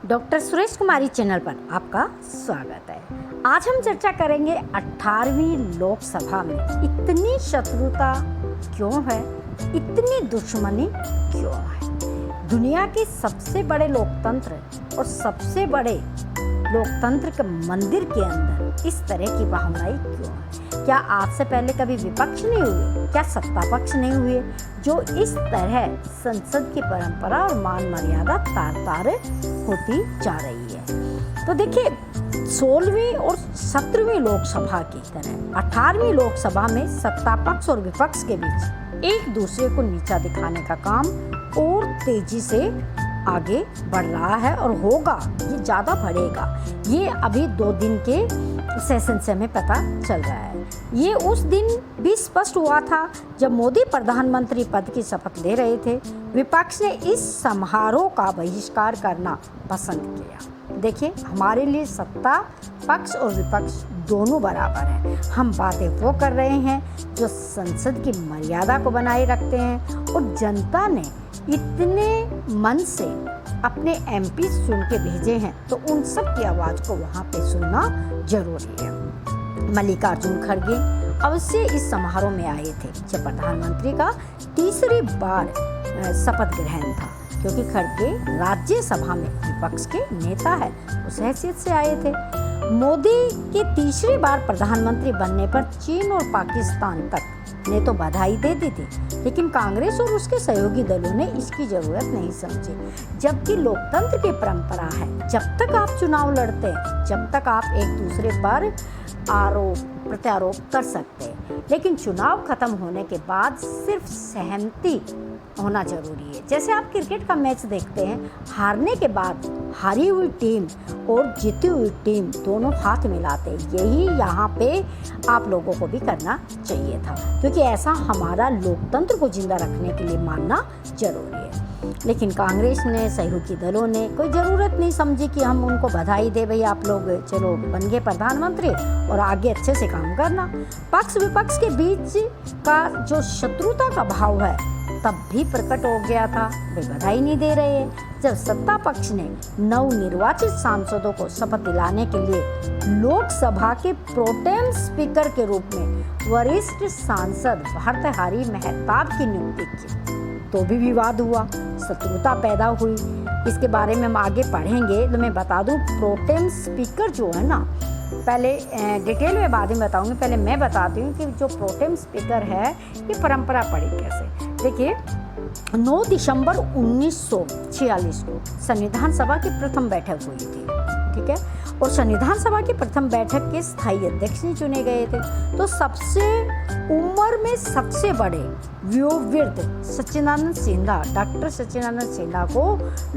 Doctor Suresh कुमारी channel पर आपका स्वागत है। आज हम चर्चा करेंगे 18वीं लोकसभा में इतनी शत्रुता क्यों है, इतनी दुश्मनी क्यों है। दुनिया के सबसे बड़े लोकतंत्र और सबसे बड़े लोकतंत्र के मंदिर के अंदर इस तरह की भावनाएं क्यों है? क्या आज से पहले कभी विपक्ष नहीं हुए, क्या सत्ता पक्ष नहीं हुए जो इस तरह संसद की परंपरा और मान मर्यादा तार तार होती जा रही है। तो देखिए, 16वीं और 17वीं लोकसभा की तरह 18वीं लोकसभा में सत्ता पक्ष और विपक्ष के बीच एक दूसरे को नीचा दिखाने का काम और तेजी से आगे बढ़ रहा है और होगा, ये ज़्यादा बढ़ेगा। ये अभी 2 दिन के सेशन से हमें पता चल रहा है। ये उस दिन भी स्पष्ट हुआ था जब मोदी प्रधानमंत्री पद की शपथ ले रहे थे। विपक्ष ने इस समारोह का बहिष्कार करना पसंद किया। देखिए, हमारे लिए सत्ता पक्ष और विपक्ष दोनों बराबर हैं। हम बातें वो कर रहे हैं जो संसद की मर्यादा को बनाए रखते हैं और जनता ने इतने मन से अपने एमपी चुन के भेजे हैं, तो उन सब की आवाज़ को वहाँ पे सुनना जरूरी है। मल्लिकार्जुन खड़गे अवश्य इस समारोह में आए थे जब प्रधानमंत्री का तीसरी बार शपथ ग्रहण था, क्योंकि खड़गे राज्यसभा में विपक्ष के नेता है, उस हैसियत से आए थे। मोदी के तीसरी बार प्रधानमंत्री बनने पर चीन और पाकिस्तान तक ने तो बधाई दे दी थी, लेकिन कांग्रेस और उसके सहयोगी दलों ने इसकी जरूरत नहीं समझी। जबकि लोकतंत्र की परंपरा है, जब तक आप चुनाव लड़ते हैं, जब तक आप एक दूसरे पर आरोप प्रत्यारोप कर सकते हैं, लेकिन चुनाव खत्म होने के बाद सिर्फ सहमति होना जरूरी है। जैसे आप क्रिकेट का मैच देखते हैं, हारने के बाद हारी हुई टीम और जीती हुई टीम दोनों हाथ मिलाते हैं। यही यहाँ पे आप लोगों को भी करना चाहिए था, क्योंकि ऐसा हमारा लोकतंत्र को जिंदा रखने के लिए मानना जरूरी है। लेकिन कांग्रेस ने, सहयोगी दलों ने कोई ज़रूरत नहीं समझी कि हम उनको बधाई दे, भाई आप लोग चलो बन गए प्रधानमंत्री और आगे अच्छे से काम करना। पक्ष विपक्ष के बीच का जो शत्रुता का भाव है तब भी प्रकट हो गया था। वे बधाई नहीं दे रहे हैं। जब सत्ता पक्ष ने नवनिर्वाचित सांसदों को शपथ दिलाने के लिए लोकसभा के प्रोटेम स्पीकर के रूप में वरिष्ठ सांसद भर्तृहरि मेहताब की नियुक्ति की, तो भी विवाद हुआ, शत्रुता पैदा हुई। इसके बारे में हम आगे पढ़ेंगे। तो मैं बता दूं, प्रोटेम स्पीकर जो है ना, पहले डिटेल में बाद में बताऊंगी, पहले मैं बताती हूँ कि जो प्रोटेम स्पीकर है ये परंपरा पड़ी कैसे। देखिए, 9 दिसंबर 1946 को संविधान सभा की प्रथम बैठक हुई थी, ठीक है, और संविधान सभा की प्रथम बैठक के स्थायी अध्यक्ष नहीं चुने गए थे। तो सबसे उम्र में सबसे बड़े वयोवृद्ध सच्चिदानंद सिन्हा, डॉक्टर सच्चिदानंद सिन्हा को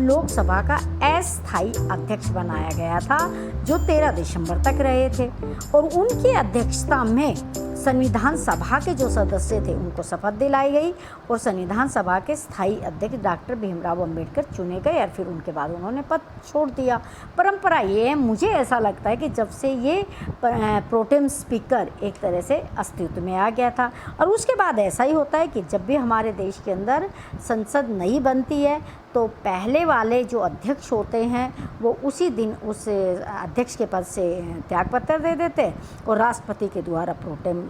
लोकसभा का अस्थायी अध्यक्ष बनाया गया था, जो 13 दिसंबर तक रहे थे। और उनकी अध्यक्षता में संविधान सभा के जो सदस्य थे उनको शपथ दिलाई गई और संविधान सभा के स्थायी अध्यक्ष डॉक्टर भीमराव अंबेडकर चुने गए और फिर उनके बाद उन्होंने पद छोड़ दिया। परंपरा ये है, मुझे ऐसा लगता है कि जब से ये प्रोटेम स्पीकर एक तरह से अस्तित्व में आ गया था। और उसके बाद ऐसा ही होता है कि जब भी हमारे देश के अंदर संसद नई बनती है तो पहले वाले जो अध्यक्ष होते हैं वो उसी दिन उस अध्यक्ष के पद से त्यागपत्र दे देते हैं और राष्ट्रपति के द्वारा प्रोटेम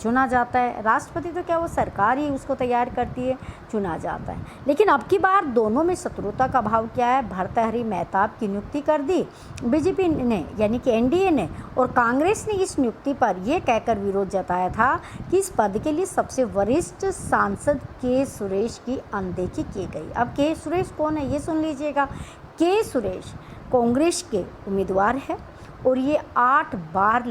चुना जाता है। राष्ट्रपति तो क्या, वो सरकार ही उसको तैयार करती है, चुना जाता है। लेकिन अब की बार दोनों में शत्रुता का भाव क्या है, भर्तृहरि मेहताब की नियुक्ति कर दी बीजेपी ने, यानी कि एनडीए ने, और कांग्रेस ने इस नियुक्ति पर यह कहकर विरोध जताया था कि इस पद के लिए सबसे वरिष्ठ सांसद के सुरेश की अनदेखी की गई। अब के सुरेश कौन है, ये सुन लीजिएगा। के सुरेश कांग्रेस के उम्मीदवार है और ये 8 बार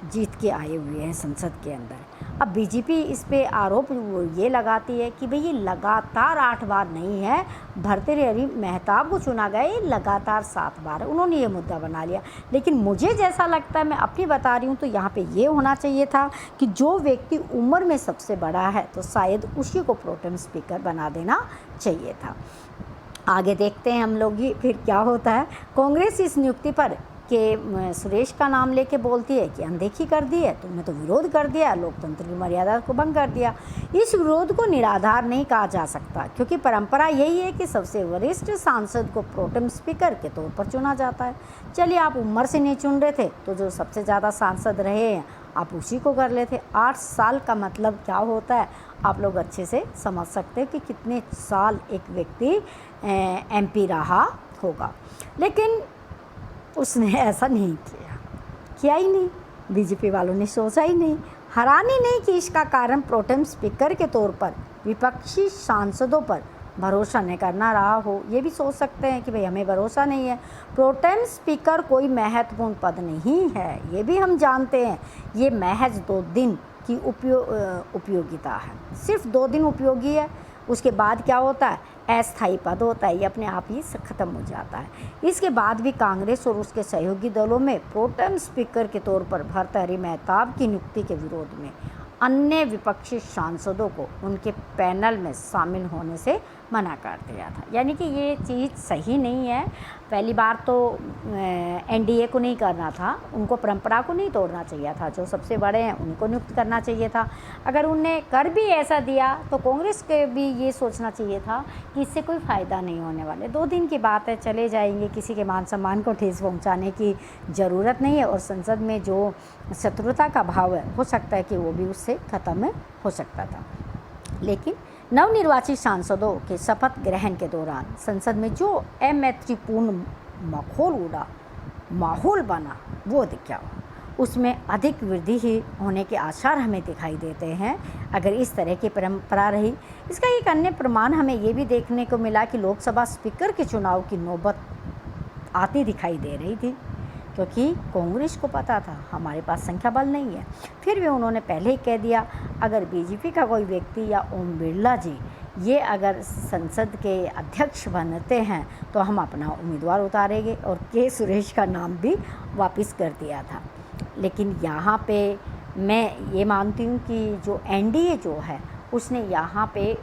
जीत के आए हुए हैं संसद के अंदर। अब बीजेपी इस पे आरोप वो ये लगाती है कि भाई ये लगातार 8 बार नहीं है, भर्तृहरि मेहताब को चुना गया, ये लगातार 7 बार है। उन्होंने ये मुद्दा बना लिया। लेकिन मुझे जैसा लगता है, मैं अपनी बता रही हूँ, तो यहाँ पे ये होना चाहिए था कि जो व्यक्ति उम्र में सबसे बड़ा है तो शायद उसी को प्रोटेम स्पीकर बना देना चाहिए था। आगे देखते हैं हम लोग ही फिर क्या होता है। कांग्रेस इस नियुक्ति पर कि सुरेश का नाम लेके बोलती है कि अनदेखी कर दी है, तुमने तो विरोध कर दिया, लोकतंत्र की मर्यादा को भंग कर दिया। इस विरोध को निराधार नहीं कहा जा सकता, क्योंकि परंपरा यही है कि सबसे वरिष्ठ सांसद को प्रोटेम स्पीकर के तौर पर चुना जाता है। चलिए, आप उम्र से नहीं चुन रहे थे तो जो सबसे ज़्यादा सांसद रहे हैं आप उसी को कर लेते। 8 साल का मतलब क्या होता है आप लोग अच्छे से समझ सकते हैं कि कितने साल एक व्यक्ति MP रहा होगा। लेकिन उसने ऐसा नहीं किया ही नहीं। बीजेपी वालों ने सोचा ही नहीं, हैरानी नहीं कि इसका कारण प्रोटेम स्पीकर के तौर पर विपक्षी सांसदों पर भरोसा नहीं करना रहा हो। ये भी सोच सकते हैं कि भाई हमें भरोसा नहीं है। प्रोटेम स्पीकर कोई महत्वपूर्ण पद नहीं है, ये भी हम जानते हैं। ये महज 2 दिन की उपयोगिता है, सिर्फ 2 दिन उपयोगी है। उसके बाद क्या होता है, अस्थायी पद होता है, ये अपने आप ही ख़त्म हो जाता है। इसके बाद भी कांग्रेस और उसके सहयोगी दलों में प्रोटेम स्पीकर के तौर पर भर्तृहरि मेहताब की नियुक्ति के विरोध में अन्य विपक्षी सांसदों को उनके पैनल में शामिल होने से मना कर दिया था। यानी कि ये चीज़ सही नहीं है। पहली बार तो NDA को नहीं करना था, उनको परंपरा को नहीं तोड़ना चाहिए था। जो सबसे बड़े हैं उनको नियुक्त करना चाहिए था। अगर उनने कर भी ऐसा दिया तो कांग्रेस के भी ये सोचना चाहिए था कि इससे कोई फ़ायदा नहीं होने वाले। 2 दिन की बात है, चले जाएंगे, किसी के मान सम्मान को ठेस पहुँचाने की ज़रूरत नहीं है। और संसद में जो शत्रुता का भाव है हो सकता है कि वो भी उससे ख़त्म हो सकता था। लेकिन नवनिर्वाचित सांसदों के शपथ ग्रहण के दौरान संसद में जो अमैत्रीपूर्ण माहौल बना वो क्या उसमें अधिक वृद्धि ही होने के आसार हमें दिखाई देते हैं अगर इस तरह की परंपरा रही। इसका एक अन्य प्रमाण हमें ये भी देखने को मिला कि लोकसभा स्पीकर के चुनाव की नौबत आती दिखाई दे रही थी, क्योंकि कांग्रेस को पता था हमारे पास संख्या बल नहीं है। फिर भी उन्होंने पहले ही कह दिया, अगर बीजेपी का कोई व्यक्ति या ओम बिरला जी ये अगर संसद के अध्यक्ष बनते हैं तो हम अपना उम्मीदवार उतारेंगे, और के सुरेश का नाम भी वापस कर दिया था। लेकिन यहाँ पे मैं ये मानती हूँ कि जो NDA जो है उसने यहाँ पे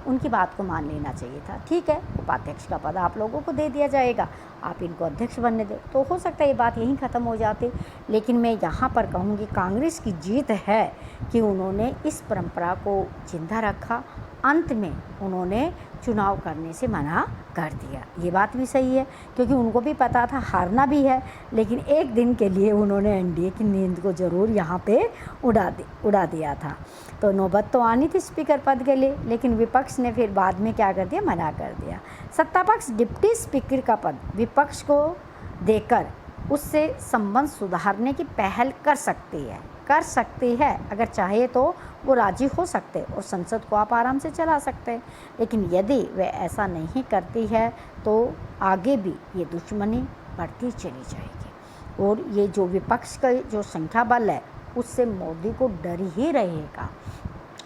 उनकी बात को मान लेना चाहिए था। ठीक है, उपाध्यक्ष का पद आप लोगों को दे दिया जाएगा, आप इनको अध्यक्ष बनने दें, तो हो सकता है ये बात यहीं ख़त्म हो जाती। लेकिन मैं यहाँ पर कहूँगी कांग्रेस की जीत है कि उन्होंने इस परंपरा को जिंदा रखा। अंत में उन्होंने चुनाव करने से मना कर दिया। ये बात भी सही है, क्योंकि उनको भी पता था हारना भी है। लेकिन एक दिन के लिए उन्होंने NDA की नींद को ज़रूर यहाँ पे उड़ा दिया था। तो नौबत तो आनी थी स्पीकर पद के लिए, लेकिन विपक्ष ने फिर बाद में क्या कर दिया, मना कर दिया। सत्तापक्ष डिप्टी स्पीकर का पद विपक्ष को देकर उससे संबंध सुधारने की पहल कर सकती है। अगर चाहे तो वो राजी हो सकते और संसद को आप आराम से चला सकते हैं। लेकिन यदि वह ऐसा नहीं करती है तो आगे भी ये दुश्मनी बढ़ती चली जाएगी, और ये जो विपक्ष का जो संख्या बल है उससे मोदी को डर ही रहेगा।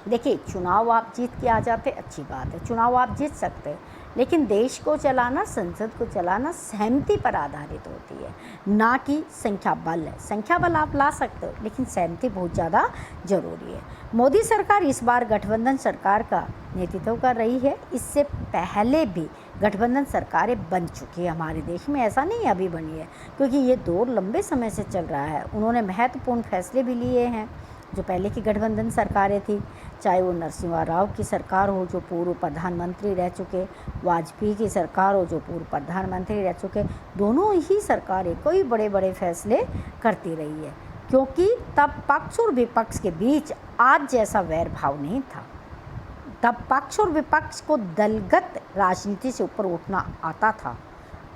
देखिए, चुनाव आप जीत के आ जाते अच्छी बात है, चुनाव आप जीत सकते हैं, लेकिन देश को चलाना, संसद को चलाना सहमति पर आधारित होती है, ना कि संख्या बल है। संख्या बल आप ला सकते हो, लेकिन सहमति बहुत ज़्यादा ज़रूरी है। मोदी सरकार इस बार गठबंधन सरकार का नेतृत्व कर रही है। इससे पहले भी गठबंधन सरकारें बन चुकी है हमारे देश में, ऐसा नहीं अभी बनी है, क्योंकि ये दौर लंबे समय से चल रहा है। उन्होंने महत्वपूर्ण फैसले भी लिए हैं जो पहले की गठबंधन सरकारें थी, चाहे वो नरसिम्हा राव की सरकार हो जो पूर्व प्रधानमंत्री रह चुके, वाजपेयी की सरकार हो जो पूर्व प्रधानमंत्री रह चुके। दोनों ही सरकारें कोई बड़े बड़े फैसले करती रही है, क्योंकि तब पक्ष और विपक्ष के बीच आज जैसा वैर भाव नहीं था। तब पक्ष और विपक्ष को दलगत राजनीति से ऊपर उठना आता था।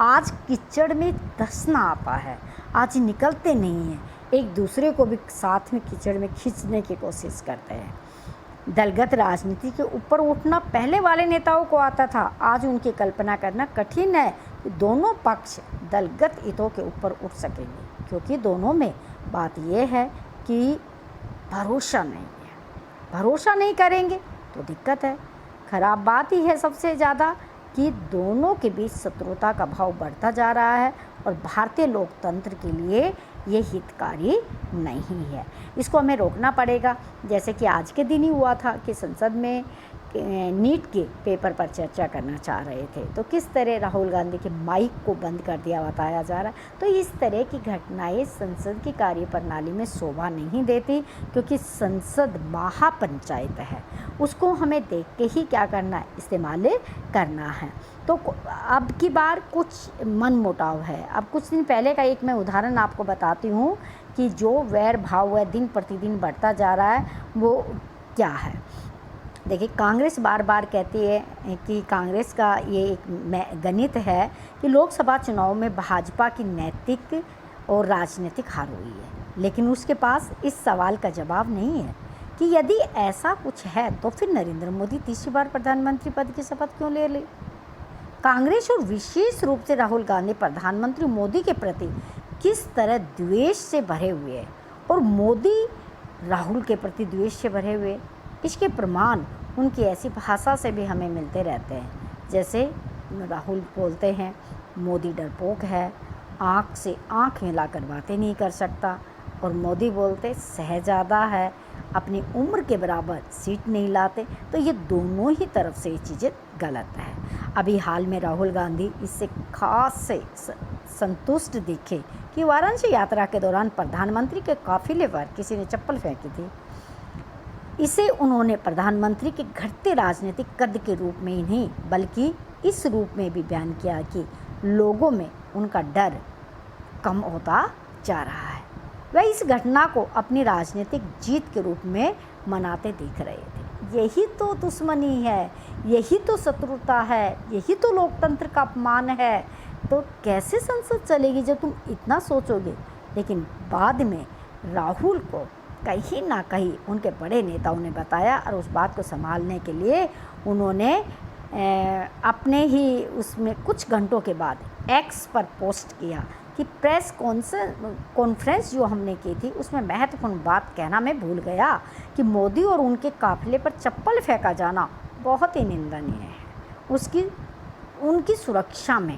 आज कीचड़ में धंसना आता है, आज निकलते नहीं हैं, एक दूसरे को भी साथ में कीचड़ में खींचने की कोशिश करते हैं। दलगत राजनीति के ऊपर उठना पहले वाले नेताओं को आता था, आज उनकी कल्पना करना कठिन है कि दोनों पक्ष दलगत हितों के ऊपर उठ सकेंगे, क्योंकि दोनों में बात यह है कि भरोसा नहीं है। भरोसा नहीं करेंगे तो दिक्कत है। खराब बात ही है सबसे ज़्यादा कि दोनों के बीच शत्रुता का भाव बढ़ता जा रहा है, और भारतीय लोकतंत्र के लिए ये हितकारी नहीं है। इसको हमें रोकना पड़ेगा। जैसे कि आज के दिन ही हुआ था कि संसद में नीट के पेपर पर चर्चा करना चाह रहे थे। तो किस तरह राहुल गांधी के माइक को बंद कर दिया बताया जा रहा है। तो इस तरह की घटनाएं संसद की कार्यप्रणाली में शोभा नहीं देती, क्योंकि संसद महापंचायत है, उसको हमें देख के ही क्या करना है, इस्तेमाल करना है। तो अब की बार कुछ मनमुटाव है। अब कुछ दिन पहले का एक मैं उदाहरण आपको बताती हूँ कि जो वैर भाव है दिन प्रतिदिन बढ़ता जा रहा है वो क्या है। देखिए, कांग्रेस बार बार कहती है कि कांग्रेस का ये एक गणित है कि लोकसभा चुनाव में भाजपा की नैतिक और राजनीतिक हार हुई है, लेकिन उसके पास इस सवाल का जवाब नहीं है कि यदि ऐसा कुछ है तो फिर नरेंद्र मोदी तीसरी बार प्रधानमंत्री पद की शपथ क्यों ले कांग्रेस और विशेष रूप से राहुल गांधी प्रधानमंत्री मोदी के प्रति किस तरह द्वेष से भरे हुए हैं और मोदी राहुल के प्रति द्वेष से भरे हुए, इसके प्रमाण उनकी ऐसी भाषा से भी हमें मिलते रहते हैं। जैसे राहुल बोलते हैं मोदी डरपोक है, आँख से आँख मिलाकर बातें नहीं कर सकता, और मोदी बोलते शहजादा है, अपनी उम्र के बराबर सीट नहीं लाते। तो ये दोनों ही तरफ से ये चीज़ें गलत है। अभी हाल में राहुल गांधी इससे खास से संतुष्ट दिखे कि वाराणसी यात्रा के दौरान प्रधानमंत्री के काफिले पर किसी ने चप्पल फेंकी थी। इसे उन्होंने प्रधानमंत्री के घटते राजनीतिक कद के रूप में ही नहीं, बल्कि इस रूप में भी बयान किया कि लोगों में उनका डर कम होता जा रहा है। वह इस घटना को अपनी राजनीतिक जीत के रूप में मनाते दिख रहे थे। यही तो दुश्मनी है, यही तो शत्रुता है, यही तो लोकतंत्र का अपमान है। तो कैसे संसद चलेगी जब तुम इतना सोचोगे। लेकिन बाद में राहुल को कहीं ना कहीं उनके बड़े नेताओं ने बताया, और उस बात को संभालने के लिए उन्होंने अपने ही उसमें कुछ घंटों के बाद एक्स पर पोस्ट किया कि प्रेस कॉन्फ्रेंस जो हमने की थी उसमें महत्वपूर्ण बात कहना मैं भूल गया कि मोदी और उनके काफिले पर चप्पल फेंका जाना बहुत ही निंदनीय है। उनकी सुरक्षा में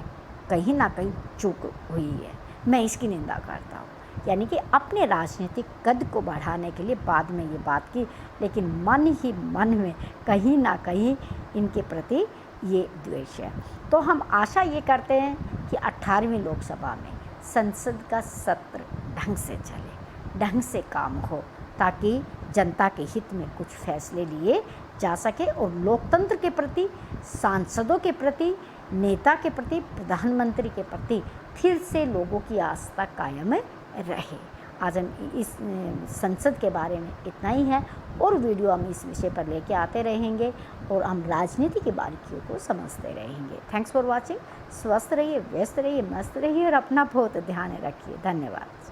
कहीं ना कहीं चूक हुई है, मैं इसकी निंदा करता हूँ। यानी कि अपने राजनीतिक कद को बढ़ाने के लिए बाद में ये बात की, लेकिन मन ही मन में कहीं ना कहीं इनके प्रति ये द्वेष है। तो हम आशा ये करते हैं कि 18वीं लोकसभा में संसद का सत्र ढंग से चले, ढंग से काम हो, ताकि जनता के हित में कुछ फैसले लिए जा सके और लोकतंत्र के प्रति, सांसदों के प्रति, नेता के प्रति, प्रधानमंत्री के प्रति फिर से लोगों की आस्था कायम रहे। आज हम इस संसद के बारे में इतना ही है, और वीडियो हम इस विषय पर लेके आते रहेंगे और हम राजनीति की बारीकियों को समझते रहेंगे। Thanks for watching. स्वस्थ रहिए, व्यस्त रहिए, मस्त रहिए और अपना बहुत ध्यान रखिए। धन्यवाद।